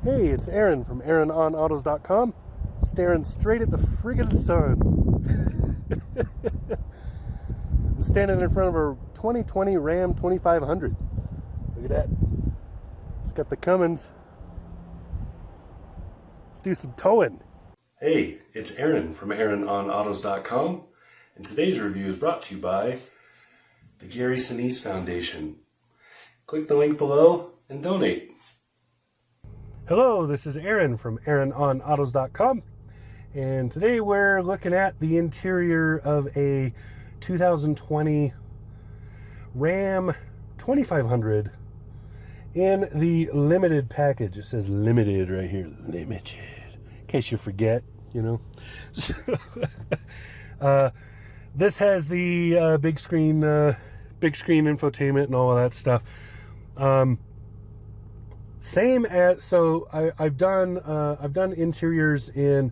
Hey, it's Aaron from AaronOnAutos.com, staring straight at the friggin' sun. I'm standing in front of a 2020 Ram 2500. Look at that. It's got the Cummins. Let's do some towing. Hey, it's Aaron from AaronOnAutos.com, and today's review is brought to you by the Gary Sinise Foundation. Click the link below and donate. Hello, this is Aaron from AaronOnAutos.com, and today we're looking at the interior of a 2020 Ram 2500 in the limited package. It says limited right here, limited, in case you forget, you know. So, this has the big screen infotainment and all of that stuff. Same as, so I've done interiors in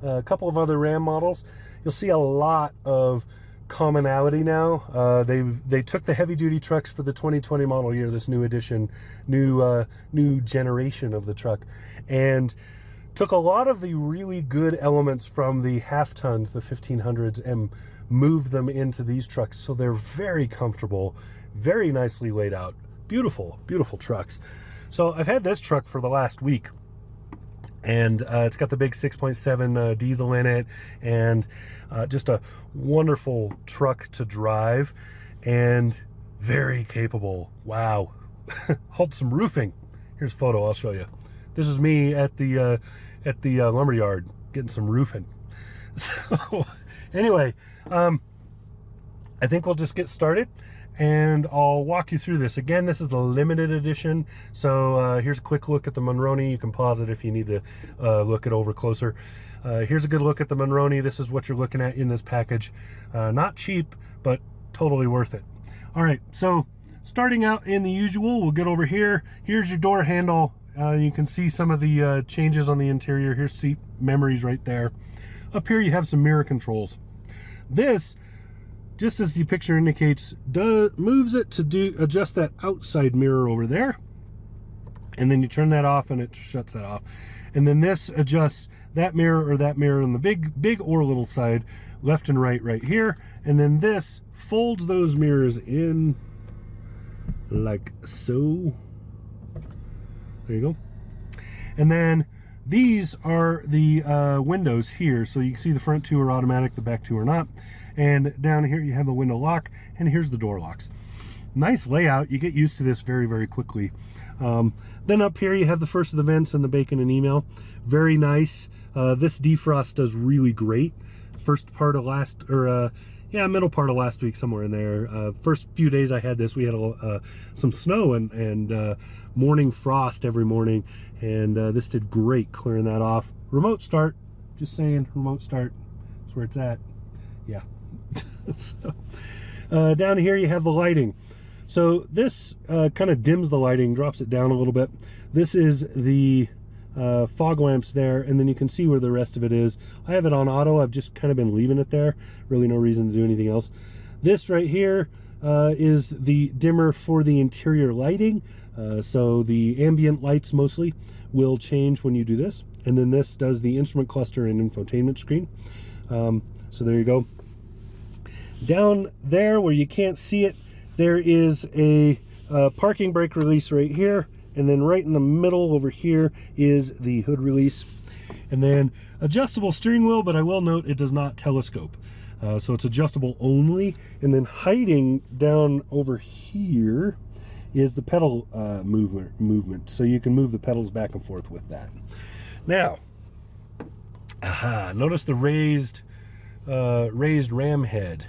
a couple of other Ram models. You'll see a lot of commonality now. They took the heavy duty trucks for the 2020 model year, this new edition, new generation of the truck, and took a lot of the really good elements from the half tons, the 1500s, and moved them into these trucks. So they're very comfortable, very nicely laid out, beautiful, beautiful trucks. So I've had this truck for the last week, and it's got the big 6.7 diesel in it, and just a wonderful truck to drive, and very capable. Wow. Hold some roofing. Here's a photo, I'll show you. This is me at the lumberyard getting some roofing. So anyway, I think we'll just get started, and I'll walk you through this. Again, this is the limited edition, so here's a quick look at the Monroney. You can pause it if you need to look it over closer. Here's a good look at the Monroney. This is what you're looking at in this package. Not cheap, but totally worth it. All right, so starting out in the usual, we'll get over here. Here's your door handle. You can see some of the changes on the interior. Here's seat memories right there. Up here you have some mirror controls. This, just as the picture indicates, moves it to adjust that outside mirror over there, and then you turn that off and it shuts that off. And then this adjusts that mirror or that mirror on the big or little side, left and right here. And then this folds those mirrors in like so. There you go. And then these are the windows here. So you can see the front two are automatic, the back two are not. And down here you have the window lock, and here's the door locks. Nice layout. You get used to this very, very quickly. Then up here you have the first of the vents and the bacon and email. Very nice. This defrost does really great. First part of middle part of last week, somewhere in there. First few days I had this, we had some snow and morning frost every morning, and this did great clearing that off. Remote start, just saying, remote start. That's where it's at. Yeah. So, down here you have the lighting. So this kind of dims the lighting, drops it down a little bit. This is the fog lamps there, and then you can see where the rest of it is. I have it on auto. I've just kind of been leaving it there. Really no reason to do anything else. This right here is the dimmer for the interior lighting. So the ambient lights mostly will change when you do this. And then this does the instrument cluster and infotainment screen. So there you go. Down there where you can't see it, there is a parking brake release right here, and then right in the middle over here is the hood release, and then adjustable steering wheel, but I will note it does not telescope, so it's adjustable only. And then hiding down over here is the pedal movement, so you can move the pedals back and forth with that. Now, notice the raised ram head.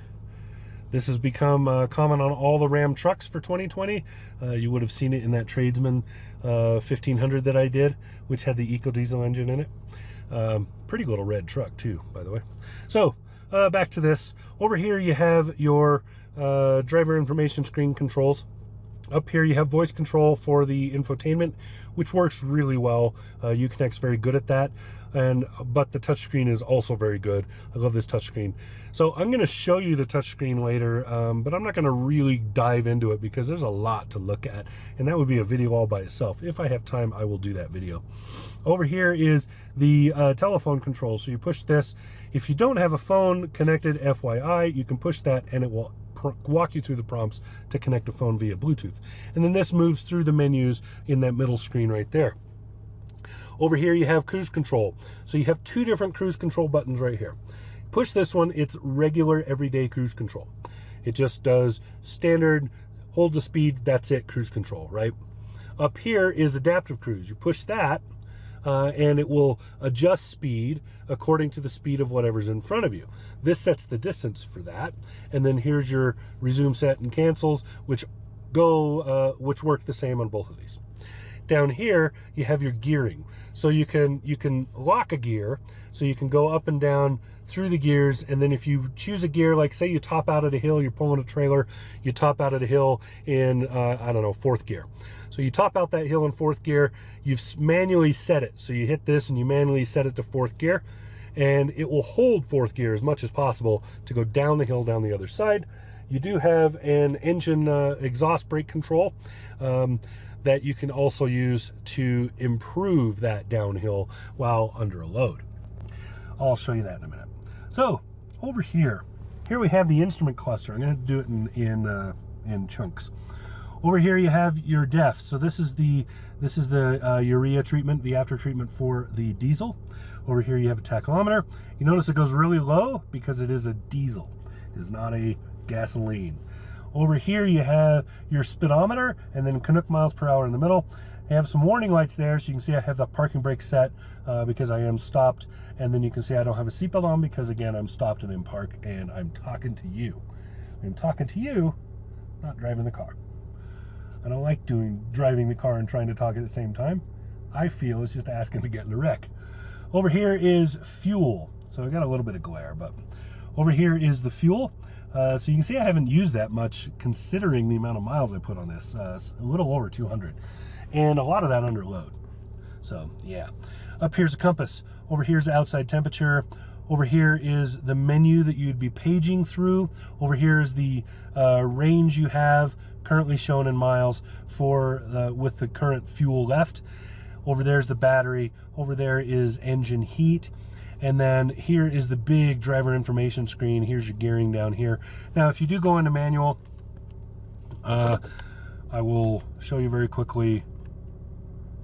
This has become common on all the Ram trucks for 2020. You would have seen it in that Tradesman 1500 that I did, which had the Eco Diesel engine in it. Pretty little red truck too, by the way. So back to this. Over here you have your driver information screen controls. Up here you have voice control for the infotainment, which works really well. Uconnect's very good at that, but the touchscreen is also very good. I love this touchscreen. So I'm going to show you the touchscreen later, but I'm not going to really dive into it because there's a lot to look at, and that would be a video all by itself. If I have time, I will do that video. Over here is the telephone control. So you push this. If you don't have a phone connected, FYI, you can push that and it will walk you through the prompts to connect a phone via Bluetooth. And then this moves through the menus in that middle screen right there. Over here you have cruise control. So you have two different cruise control buttons right here. Push this one, it's regular everyday cruise control. It just does standard, hold the speed, that's it, cruise control, right? Up here is adaptive cruise. You push that and it will adjust speed according to the speed of whatever's in front of you. This sets the distance for that, and then here's your resume, set, and cancels, which work the same on both of these. Down here you have your gearing, so you can lock a gear, so you can go up and down through the gears, and then if you choose a gear, like say you top out at a hill, you're pulling a trailer, you top out at a hill in I don't know, 4th gear. So you top out that hill in 4th gear, you've manually set it. So you hit this and you manually set it to 4th gear, and it will hold 4th gear as much as possible to go down the hill down the other side. You do have an engine exhaust brake control that you can also use to improve that downhill while under a load. I'll show you that in a minute. So over here we have the instrument cluster. I'm going to do it in chunks. Over here you have your DEF. So this is the urea treatment, the after treatment for the diesel. Over here you have a tachometer. You notice it goes really low because it is a diesel. It is not a gasoline. Over here you have your speedometer and then Canuck miles per hour in the middle. I have some warning lights there, so you can see I have the parking brake set because I am stopped, and then you can see I don't have a seatbelt on because again I'm stopped and in park and I'm talking to you. I'm talking to you, not driving the car. I don't like driving the car and trying to talk at the same time. I feel it's just asking to get in a wreck. Over here is fuel. So I got a little bit of glare, but over here is the fuel. So you can see I haven't used that much considering the amount of miles I put on this, a little over 200, and a lot of that under load. So yeah, up here's a compass. Over here's the outside temperature. Over here is the menu that you'd be paging through. Over here is the range you have currently shown in miles for with the current fuel left. Over there's the battery. Over there is engine heat. And then here is the big driver information screen. Here's your gearing down here. Now, if you do go into manual, I will show you very quickly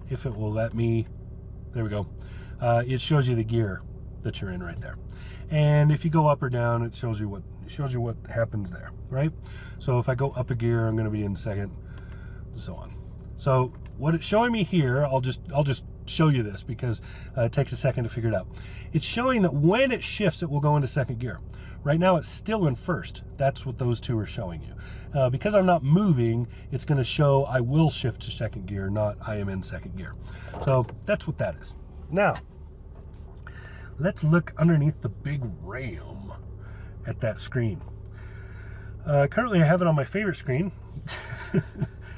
if it will let me. There we go. It shows you the gear that you're in right there. And if you go up or down, it shows you what happens there, right? So if I go up a gear, I'm going to be in 2nd, and so on. So what it's showing me here, I'll just show you this because it takes a second to figure it out. It's showing that when it shifts, it will go into 2nd gear. Right now it's still in 1st. That's what those two are showing you. Because I'm not moving, it's going to show I will shift to 2nd gear, not I am in 2nd gear. So that's what that is. Now, let's look underneath the big RAM at that screen. Currently I have it on my favorite screen.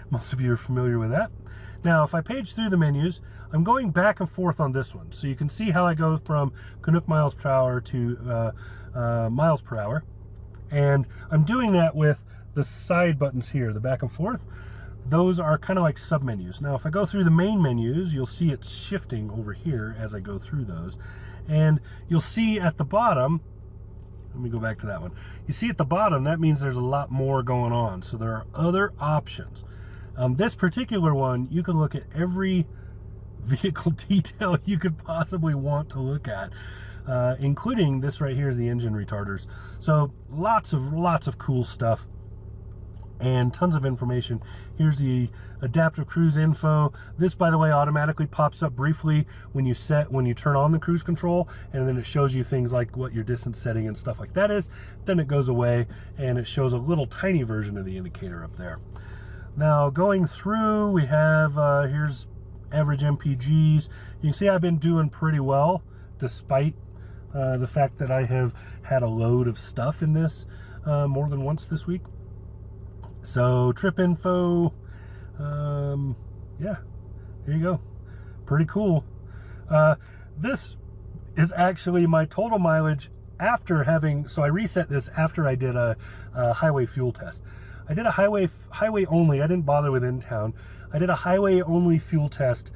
Most of you are familiar with that. Now, if I page through the menus, I'm going back and forth on this one. So you can see how I go from Canuck miles per hour to miles per hour. And I'm doing that with the side buttons here, the back and forth. Those are kind of like sub-menus. Now, if I go through the main menus, you'll see it's shifting over here as I go through those. And you'll see at the bottom, let me go back to that one. You see at the bottom, that means there's a lot more going on. So there are other options. This particular one, you can look at every vehicle detail you could possibly want to look at, including this right here is the engine retarders. So lots of cool stuff and tons of information. Here's the adaptive cruise info. This, by the way, automatically pops up briefly when you turn on the cruise control, and then it shows you things like what your distance setting and stuff like that is. Then it goes away and it shows a little tiny version of the indicator up there. Now going through, we have here's average Mpgs. You can see I've been doing pretty well despite the fact that I have had a load of stuff in this more than once this week. So trip info, Yeah, here you go. Pretty cool. This is actually my total mileage after having, so I reset this after I did a highway fuel test. I did a highway only, I didn't bother with in town. I did a highway only fuel test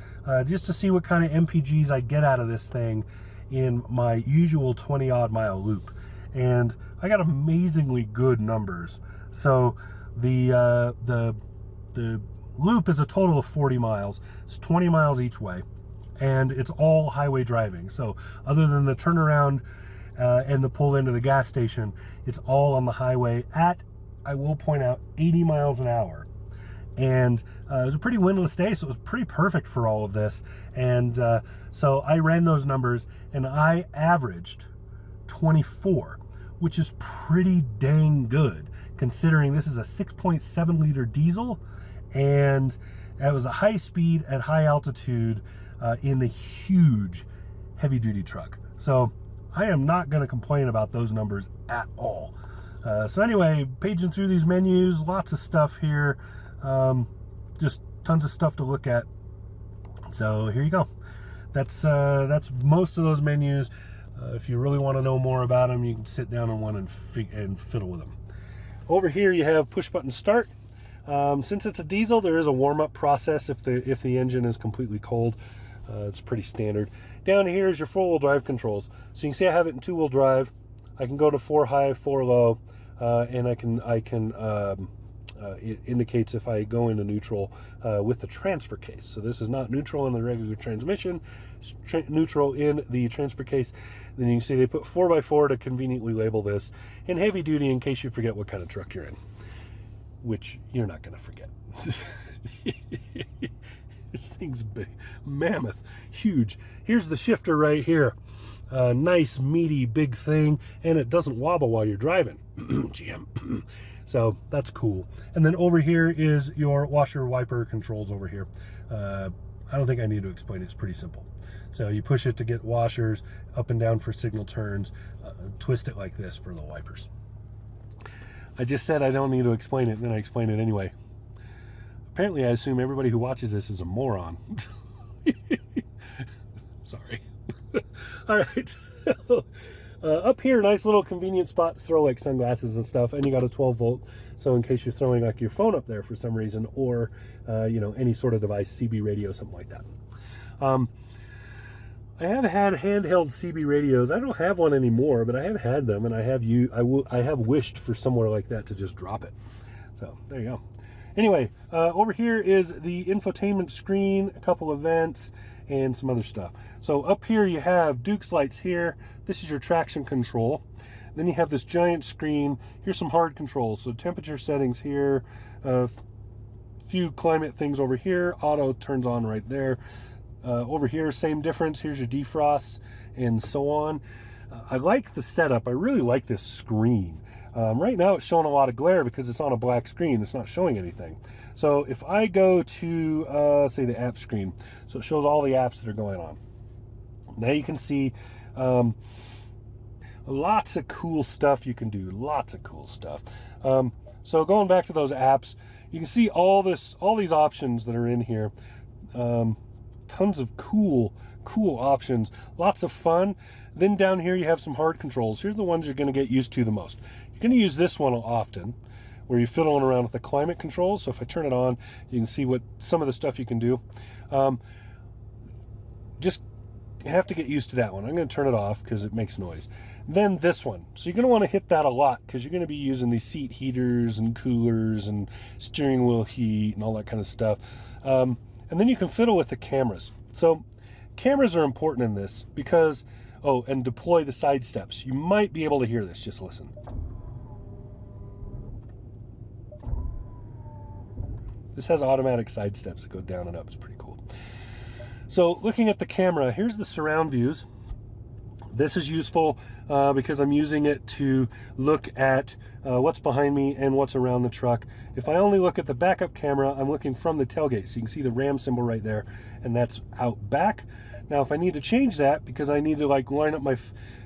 just to see what kind of MPGs I get out of this thing in my usual 20 odd mile loop. And I got amazingly good numbers. So the loop is a total of 40 miles. It's 20 miles each way, and it's all highway driving. So other than the turnaround and the pull into the gas station, it's all on the highway at, I will point out, 80 miles an hour. And it was a pretty windless day, so it was pretty perfect for all of this. And so I ran those numbers, and I averaged 24, which is pretty dang good, considering this is a 6.7 liter diesel, and it was a high speed at high altitude in the huge heavy duty truck. So I am not going to complain about those numbers at all. So anyway, paging through these menus, lots of stuff here, just tons of stuff to look at. So here you go. That's most of those menus. If you really want to know more about them, you can sit down on one and fiddle with them. Over here you have push button start. Since it's a diesel, there is a warm-up process if the engine is completely cold. It's pretty standard. Down here is your four-wheel drive controls. So you can see I have it in two-wheel drive. I can go to 4 high, 4 low, and it indicates if I go into neutral with the transfer case. So this is not neutral in the regular transmission, it's neutral in the transfer case. Then you can see they put 4x4 to conveniently label this, and heavy duty in case you forget what kind of truck you're in, which you're not going to forget. This thing's big, mammoth, huge. Here's the shifter right here. Nice, meaty, big thing, and it doesn't wobble while you're driving. GM. So that's cool. And then over here is your washer wiper controls over here. I don't think I need to explain it. It's pretty simple. So you push it to get washers, up and down for signal turns, twist it like this for the wipers. I just said I don't need to explain it, and then I explain it anyway. Apparently, I assume everybody who watches this is a moron. Sorry. All right. So, up here, nice little convenient spot to throw like sunglasses and stuff, and you got a 12 volt. So in case you're throwing like your phone up there for some reason, or you know, any sort of device, CB radio, something like that. I have had handheld CB radios. I don't have one anymore, but I have had them, and I have wished for somewhere like that to just drop it. So there you go. Anyway, over here is the infotainment screen, a couple of vents, and some other stuff. So up here you have Duke's lights here. This is your traction control. Then you have this giant screen. Here's some hard controls. So temperature settings here, few climate things over here. Auto turns on right there. Over here, same difference. Here's your defrost and so on. I like the setup. I really like this screen. Right now it's showing a lot of glare because it's on a black screen. It's not showing anything. So if I go to, say, the app screen, so it shows all the apps that are going on. Now you can see lots of cool stuff you can do. Lots of cool stuff. So going back to those apps, you can see all these options that are in here. Tons of cool options. Lots of fun. Then down here you have some hard controls. Here's the ones you're going to get used to the most. You're going to use this one often, where you're fiddling around with the climate controls. So if I turn it on, you can see what some of the stuff you can do. Just have to get used to that one. I'm going to turn it off because it makes noise. Then this one. So you're going to want to hit that a lot because you're going to be using these seat heaters and coolers and steering wheel heat and all that kind of stuff. And then you can fiddle with the cameras. So cameras are important in this because, oh, and deploy the side steps. You might be able to hear this. Just listen. This has automatic side steps that go down and up. It's pretty cool. So looking at the camera, here's the surround views. This is useful because I'm using it to look at what's behind me and what's around the truck. If I only look at the backup camera, I'm looking from the tailgate. So you can see the Ram symbol right there, and that's out back. Now, if I need to change that because I need to like line up my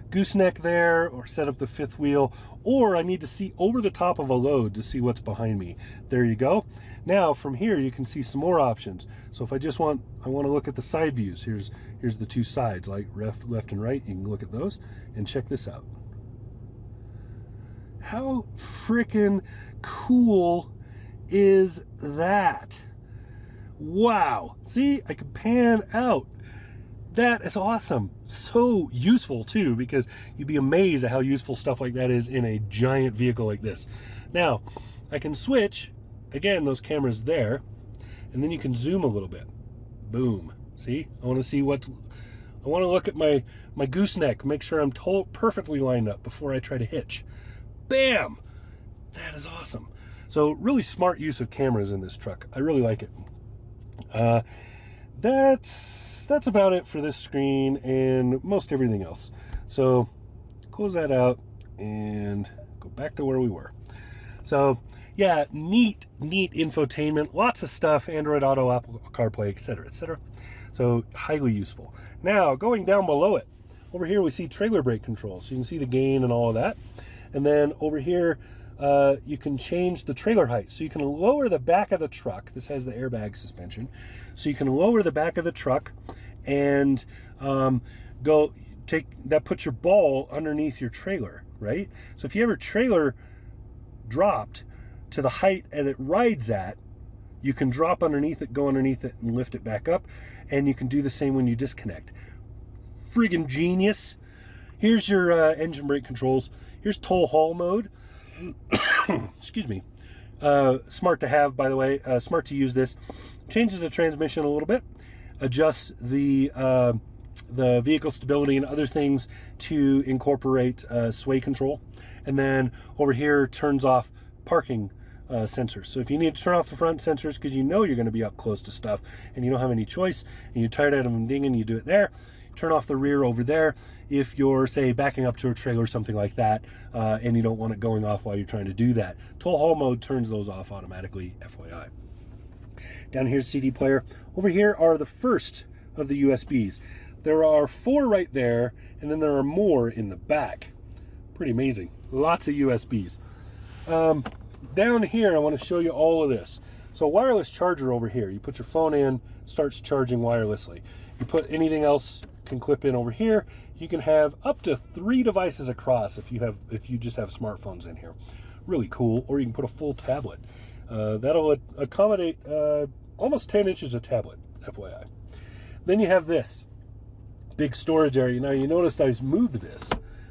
gooseneck there or set up the fifth wheel, or I need to see over the top of a load to see what's behind me, there you go. Now from here you can see some more options. So if I want to look at the side views, here's the two sides, like left and right. You can look at those and check this out. How freaking cool is that? Wow. See, I can pan out. That is awesome. So useful too, because you'd be amazed at how useful stuff like that is in a giant vehicle like this. Now, I can switch, again, those cameras there, and then you can zoom a little bit. Boom. See? I want to see I want to look at my gooseneck, make sure I'm perfectly lined up before I try to hitch. Bam! That is awesome. So really smart use of cameras in this truck. I really like it. That's about it for this screen and most everything else. So close that out and go back to where we were. So yeah, neat infotainment, lots of stuff, Android Auto, Apple CarPlay, etc., etc. So highly useful. Now going down below it, over here we see trailer brake control. So you can see the gain and all of that. And then over here, you can change the trailer height. So you can lower the back of the truck. This has the airbag suspension. So you can lower the back of the truck and that puts your ball underneath your trailer, right? So if you have your trailer dropped to the height and it rides at, you can drop underneath it, go underneath it, and lift it back up. And you can do the same when you disconnect. Friggin' genius. Here's your engine brake controls. Here's tow haul mode. Excuse me. Smart to have, by the way. Smart to use this. Changes the transmission a little bit. Adjusts the vehicle stability and other things to incorporate sway control. And then over here turns off parking sensors. So if you need to turn off the front sensors because you know you're going to be up close to stuff and you don't have any choice and you're tired of them dinging, you do it there. Turn off the rear over there if you're, say, backing up to a trailer or something like that, and you don't want it going off while you're trying to do that. Tow haul mode turns those off automatically, FYI. Down here's CD player. Over here are the first of the USBs. There are 4 right there, and then there are more in the back. Pretty amazing. Lots of USBs. Down here, I want to show you all of this. So wireless charger over here. You put your phone in, starts charging wirelessly. You put anything else can clip in over here. You can have up to 3 devices across if you just have smartphones in here. Really cool. Or you can put a full tablet. That'll accommodate almost 10 inches of tablet, FYI. Then you have this big storage area. Now you noticed I moved this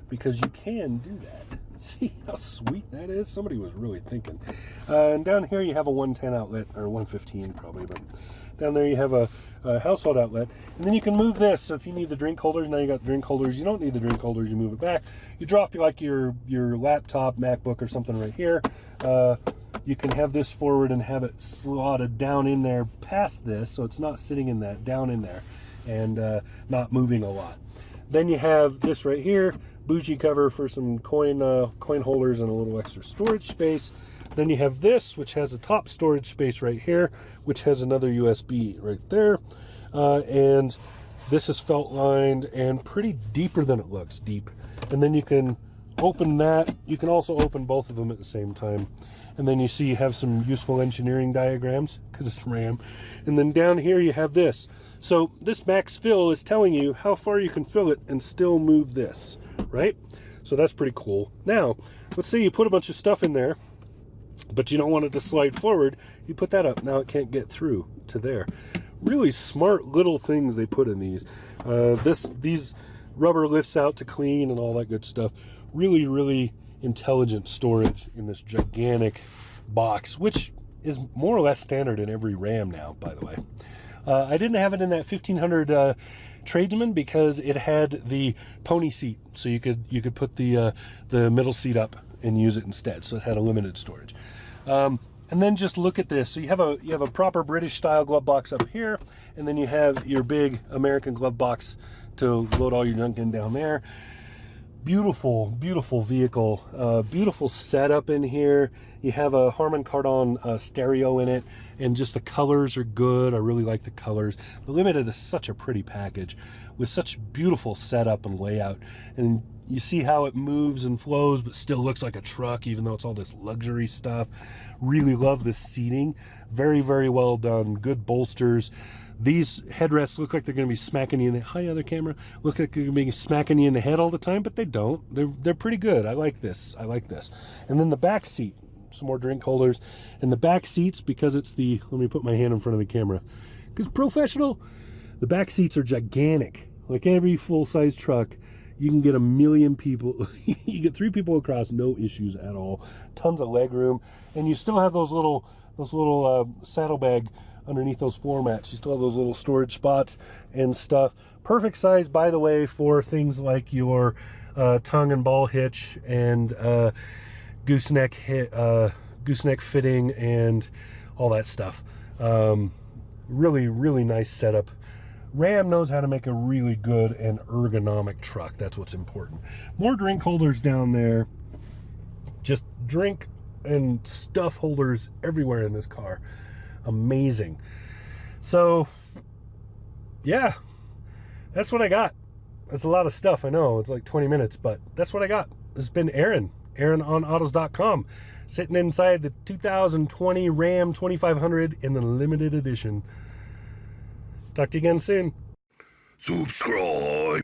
because you can do that. See how sweet that is? Somebody was really thinking. And down here you have a 110 outlet, or 115 probably, but down there you have a household outlet. And then you can move this. So if you need the drink holders, now you got drink holders. You don't need the drink holders, you move it back. You drop like your laptop, MacBook or something right here. You can have this forward and have it slotted down in there past this, so it's not sitting in that, down in there, and not moving a lot. Then you have this right here, bougie cover for some coin holders and a little extra storage space. Then you have this, which has a top storage space right here, which has another USB right there. And this is felt lined and pretty deeper than it looks, deep. And then you can open that. You can also open both of them at the same time. And then you see you have some useful engineering diagrams because it's RAM. And then down here you have this. So this max fill is telling you how far you can fill it and still move this, right? So that's pretty cool. Now, let's say you put a bunch of stuff in there, but you don't want it to slide forward. You put that up. Now it can't get through to there. Really smart little things they put in these. These rubber lifts out to clean and all that good stuff. Really, really intelligent storage in this gigantic box, which is more or less standard in every Ram now, by the way. I didn't have it in that 1500 Tradesman because it had the pony seat, so you could put the middle seat up and use it instead. So it had a limited storage. And then just look at this. So you have a proper British style glove box up here, and then you have your big American glove box to load all your junk in down there. Beautiful, beautiful vehicle. Beautiful setup in here. You have a Harman Kardon stereo in it, and just the colors are good. I really like the colors. The Limited is such a pretty package with such beautiful setup and layout. And you see how it moves and flows, but still looks like a truck, even though it's all this luxury stuff. Really love this seating. Very, very well done. Good bolsters. These headrests look like they're going to be smacking you in the other camera. Look like they're going to be smacking you in the head all the time, but they don't. They're pretty good. I like this. I like this. And then the back seat, some more drink holders. And the back seats, because it's the, let me put my hand in front of the camera, because professional, the back seats are gigantic. Like every full-size truck, you can get 1 million people. You get 3 people across, no issues at all. Tons of leg room, and you still have those little saddlebag underneath those floor mats. You still have those little storage spots and stuff. Perfect size, by the way, for things like your tongue and ball hitch and gooseneck fitting and all that stuff. Really, really nice setup. Ram knows how to make a really good and ergonomic truck. That's what's important. More drink holders down there. Just drink and stuff holders everywhere in this car. Amazing. So yeah, that's what I got. That's a lot of stuff. I know it's like 20 minutes, but that's what I got. This has been Aaron on autos.com, sitting inside the 2020 Ram 2500 in the limited edition. Talk to you again soon. Subscribe.